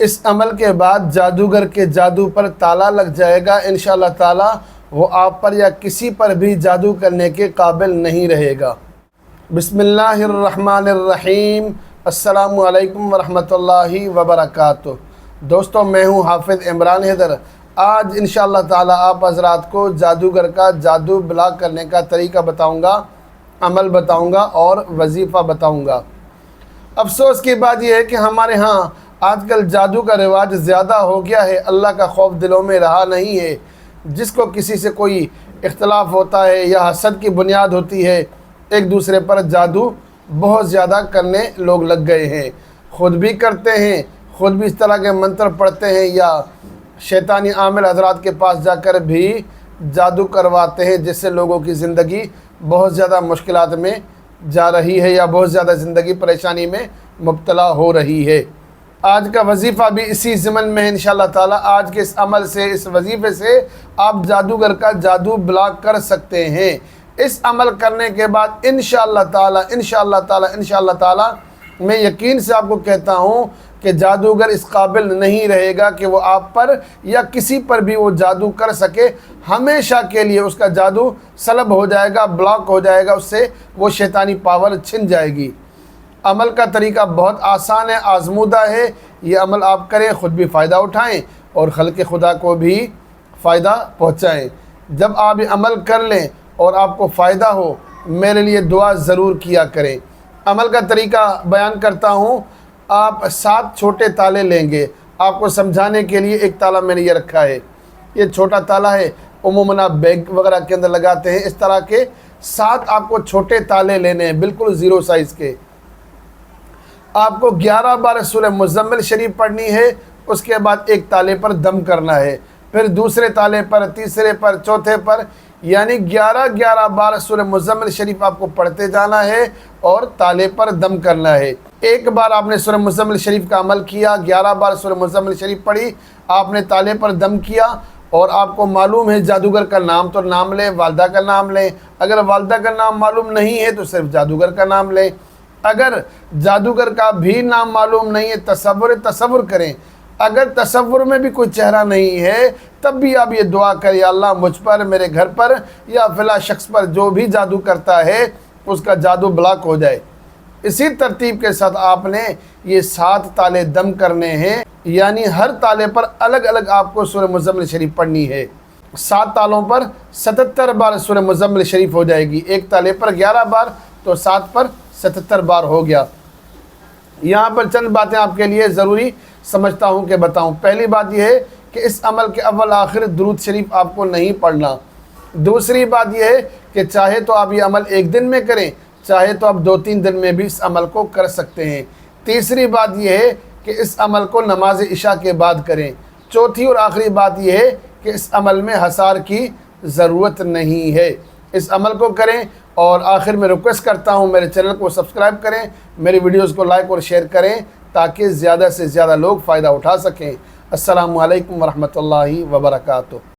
اس عمل کے بعد جادوگر کے جادو پر تالا لگ جائے گا، انشاءاللہ تعالی وہ آپ پر یا کسی پر بھی جادو کرنے کے قابل نہیں رہے گا۔ بسم اللہ الرحمن الرحیم۔ السلام علیکم ورحمۃ اللہ وبرکاتہ۔ دوستو، میں ہوں حافظ عمران حیدر۔ آج انشاءاللہ تعالی آپ حضرات کو جادوگر کا جادو بلاک کرنے کا طریقہ بتاؤں گا، عمل بتاؤں گا اور وظیفہ بتاؤں گا۔ افسوس کی بات یہ ہے کہ ہمارے ہاں آج کل جادو کا رواج زیادہ ہو گیا ہے، اللہ کا خوف دلوں میں رہا نہیں ہے۔ جس کو کسی سے کوئی اختلاف ہوتا ہے یا حسد کی بنیاد ہوتی ہے، ایک دوسرے پر جادو بہت زیادہ کرنے لوگ لگ گئے ہیں، خود بھی کرتے ہیں، خود بھی اس طرح کے منتر پڑھتے ہیں یا شیطانی عامل حضرات کے پاس جا کر بھی جادو کرواتے ہیں، جس سے لوگوں کی زندگی بہت زیادہ مشکلات میں جا رہی ہے یا بہت زیادہ زندگی پریشانی میں مبتلا ہو رہی ہے۔ آج کا وظیفہ بھی اسی ضمن میں ہے انشاءاللہ تعالی۔ آج کے اس عمل سے، اس وظیفے سے آپ جادوگر کا جادو بلاک کر سکتے ہیں۔ اس عمل کرنے کے بعد انشاءاللہ تعالی میں یقین سے آپ کو کہتا ہوں کہ جادوگر اس قابل نہیں رہے گا کہ وہ آپ پر یا کسی پر بھی وہ جادو کر سکے۔ ہمیشہ کے لیے اس کا جادو سلب ہو جائے گا، بلاک ہو جائے گا، اس سے وہ شیطانی پاور چھن جائے گی۔ عمل کا طریقہ بہت آسان ہے، آزمودہ ہے۔ یہ عمل آپ کریں، خود بھی فائدہ اٹھائیں اور خلق خدا کو بھی فائدہ پہنچائیں۔ جب آپ یہ عمل کر لیں اور آپ کو فائدہ ہو، میرے لیے دعا ضرور کیا کریں۔ عمل کا طریقہ بیان کرتا ہوں۔ آپ 7 چھوٹے تالے لیں گے۔ آپ کو سمجھانے کے لیے ایک تالا میں نے یہ رکھا ہے، یہ چھوٹا تالا ہے، عموماً آپ بیگ وغیرہ کے اندر لگاتے ہیں۔ اس طرح کے 7 آپ کو چھوٹے تالے لینے ہیں، بالکل 0 سائز کے۔ آپ کو 11 بار سورہ مزمل شریف پڑھنی ہے، اس کے بعد ایک تالے پر دم کرنا ہے، پھر دوسرے تالے پر، تیسرے پر، چوتھے پر، یعنی 11 بار سورہ مزمل شریف آپ کو پڑھتے جانا ہے اور تالے پر دم کرنا ہے۔ ایک بار آپ نے سورہ مزمل شریف کا عمل کیا، 11 بار سورہ مزمل شریف پڑھی، آپ نے تالے پر دم کیا اور آپ کو معلوم ہے جادوگر کا نام تو نام لیں، والدہ کا نام لیں۔ اگر والدہ کا نام معلوم نہیں ہے تو صرف جادوگر کا نام لیں۔ اگر جادوگر کا بھی نام معلوم نہیں ہے، تصور کریں۔ اگر تصور میں بھی کوئی چہرہ نہیں ہے تب بھی آپ یہ دعا کریں، یا اللہ مجھ پر، میرے گھر پر یا فلاں شخص پر جو بھی جادو کرتا ہے اس کا جادو بلاک ہو جائے۔ اسی ترتیب کے ساتھ آپ نے یہ 7 تالے دم کرنے ہیں، یعنی ہر تالے پر الگ الگ آپ کو سورہ مزمل شریف پڑھنی ہے۔ 7 تالوں پر 77 بار سورہ مزمل شریف ہو جائے گی۔ ایک تالے پر 11 بار تو 7 پر 77 بار ہو گیا۔ یہاں پر چند باتیں آپ کے لیے ضروری سمجھتا ہوں کہ بتاؤں۔ پہلی بات یہ ہے کہ اس عمل کے اول آخر درود شریف آپ کو نہیں پڑھنا۔ دوسری بات یہ ہے کہ چاہے تو آپ یہ عمل ایک دن میں کریں، چاہے تو آپ 2-3 دن میں بھی اس عمل کو کر سکتے ہیں۔ تیسری بات یہ ہے کہ اس عمل کو نماز عشاء کے بعد کریں۔ چوتھی اور آخری بات یہ ہے کہ اس عمل میں حصار کی ضرورت نہیں ہے۔ اس عمل کو کریں اور آخر میں ریکویسٹ کرتا ہوں میرے چینل کو سبسکرائب کریں، میری ویڈیوز کو لائک اور شیئر کریں تاکہ زیادہ سے زیادہ لوگ فائدہ اٹھا سکیں۔ السلام علیکم ورحمۃ اللہ وبرکاتہ۔